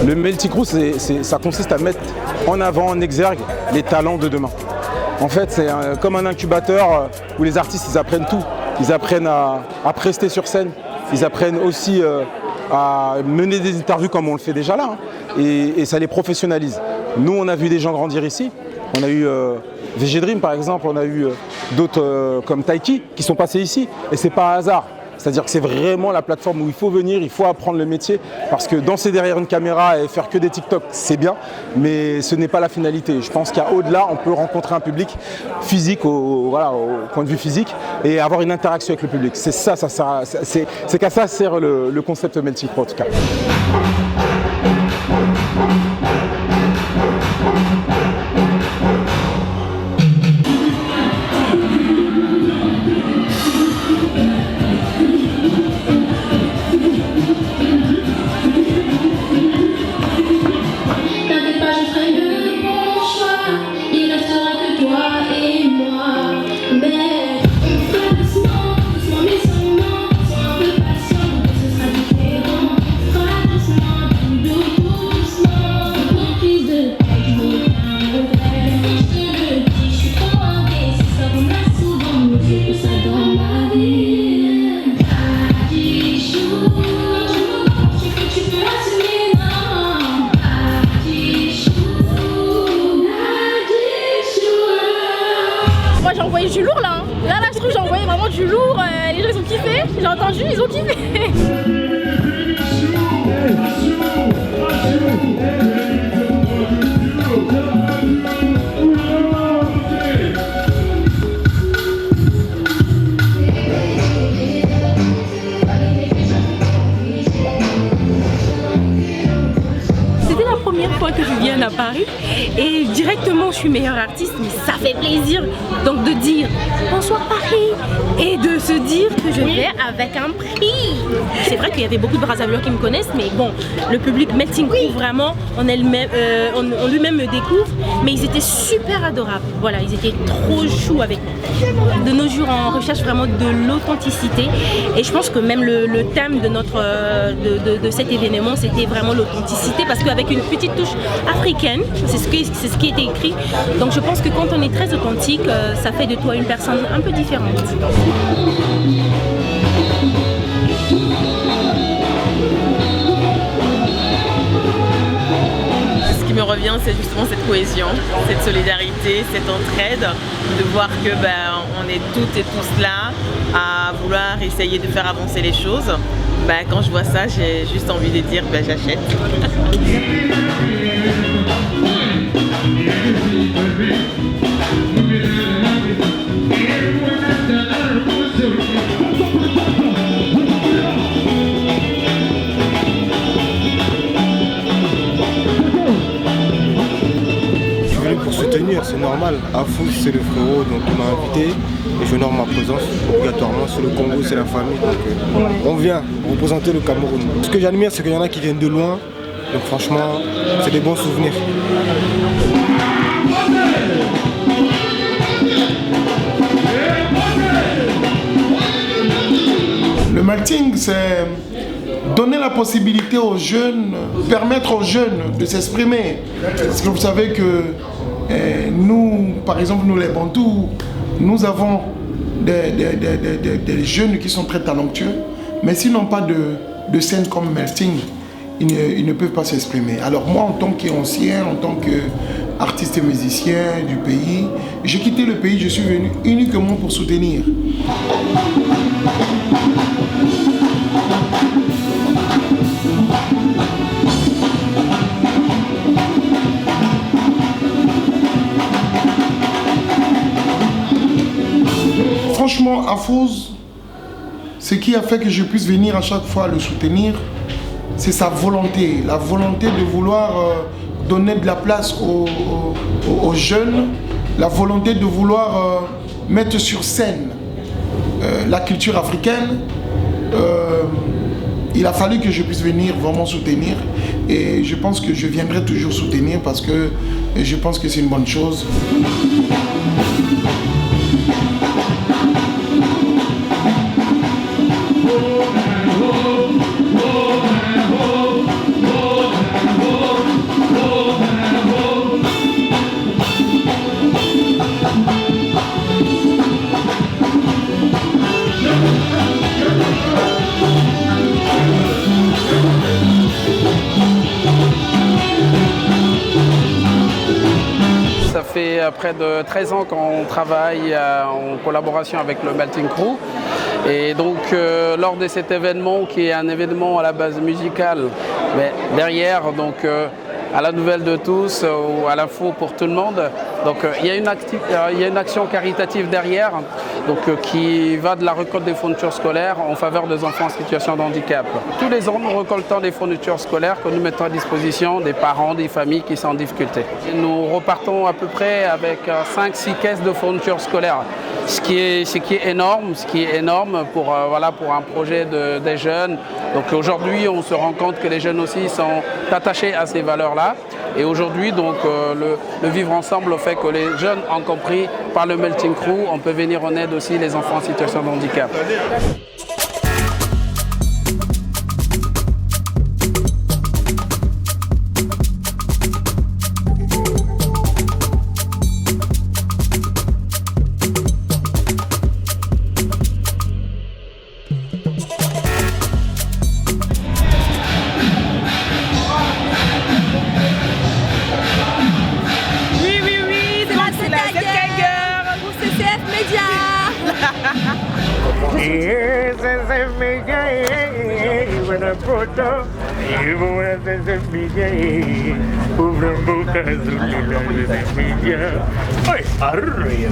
Le Melty Crew, ça consiste à mettre en avant, en exergue, les talents de demain. En fait, c'est comme un incubateur où les artistes, ils apprennent tout. Ils apprennent à prester sur scène, ils apprennent aussi à mener des interviews comme on le fait déjà là, hein, et ça les professionnalise. Nous, on a vu des gens grandir ici. On a eu VG Dream par exemple, on a eu d'autres comme Taiki qui sont passés ici, et c'est pas un hasard. C'est-à-dire que c'est vraiment la plateforme où il faut venir, il faut apprendre le métier, parce que danser derrière une caméra et faire que des TikTok, c'est bien, mais ce n'est pas la finalité. Je pense qu'au-delà, on peut rencontrer un public physique, au point de vue physique, et avoir une interaction avec le public. C'est ça, c'est qu'à ça sert le concept Melty Crew en tout cas. J'ai envoyé du lourd là, hein. Là je trouve que j'ai envoyé vraiment du lourd, les gens ils ont kiffé, j'ai entendu, ils ont kiffé. Fois que je viens à Paris et directement je suis meilleure artiste, mais ça fait plaisir donc de dire bonsoir Paris et de se dire que je vais avec un prix. C'est vrai qu'il y avait beaucoup de Brazzavillers qui me connaissent, mais bon, le public Melty Crew vraiment on lui-même me découvre, mais ils étaient super adorables. Voilà, ils étaient trop choux avec moi. De nos jours, on recherche vraiment de l'authenticité et je pense que même le thème de de cet événement, c'était vraiment l'authenticité, parce qu'avec une petite touche africaine, c'est ce qui était écrit. Donc je pense que quand on est très authentique, ça fait de toi une personne un peu différente. Ce qui me revient, c'est justement cette cohésion, cette solidarité, cette entraide, de voir que on est toutes et tous là à vouloir essayer de faire avancer les choses. Quand je vois ça, j'ai juste envie de dire j'achète. Je suis venu pour soutenir, c'est normal. Afous, c'est le frérot, donc il m'a invité et je honore ma présence obligatoirement. C'est le Congo, c'est la famille, donc on vient représenter le Cameroun. Ce que j'admire, c'est qu'il y en a qui viennent de loin, donc franchement, c'est des bons souvenirs. Le melting, c'est donner la possibilité aux jeunes, permettre aux jeunes de s'exprimer. Parce que vous savez que nous, par exemple, nous les Bantous, nous avons des jeunes qui sont très talentueux, mais s'ils n'ont pas de scène comme melting, ils ne peuvent pas s'exprimer. Alors moi, en tant qu'ancien, en tant qu'artiste et musicien du pays, j'ai quitté le pays, je suis venu uniquement pour soutenir. Franchement, Afouze, ce qui a fait que je puisse venir à chaque fois le soutenir, c'est sa volonté, la volonté de vouloir donner de la place aux jeunes, la volonté de vouloir mettre sur scène la culture africaine. Il a fallu que je puisse venir vraiment soutenir et je pense que je viendrai toujours soutenir parce que je pense que c'est une bonne chose. près de 13 ans qu'on travaille en collaboration avec le Melting Crew. Et donc lors de cet événement qui est un événement à la base musicale, mais derrière donc à la nouvelle de tous ou à l'info pour tout le monde. Donc il y a une action caritative derrière donc, qui va de la récolte des fournitures scolaires en faveur des enfants en situation de handicap. Tous les ans, nous récoltons des fournitures scolaires que nous mettons à disposition des parents, des familles qui sont en difficulté. Nous repartons à peu près avec 5-6 caisses de fournitures scolaires, ce qui est énorme pour, voilà, pour un projet des jeunes. Donc aujourd'hui, on se rend compte que les jeunes aussi sont attachés à ces valeurs-là. Et aujourd'hui, donc, le vivre ensemble fait que les jeunes ont compris par le Melting Crew, on peut venir en aide aussi les enfants en situation de handicap. Oi, arroia.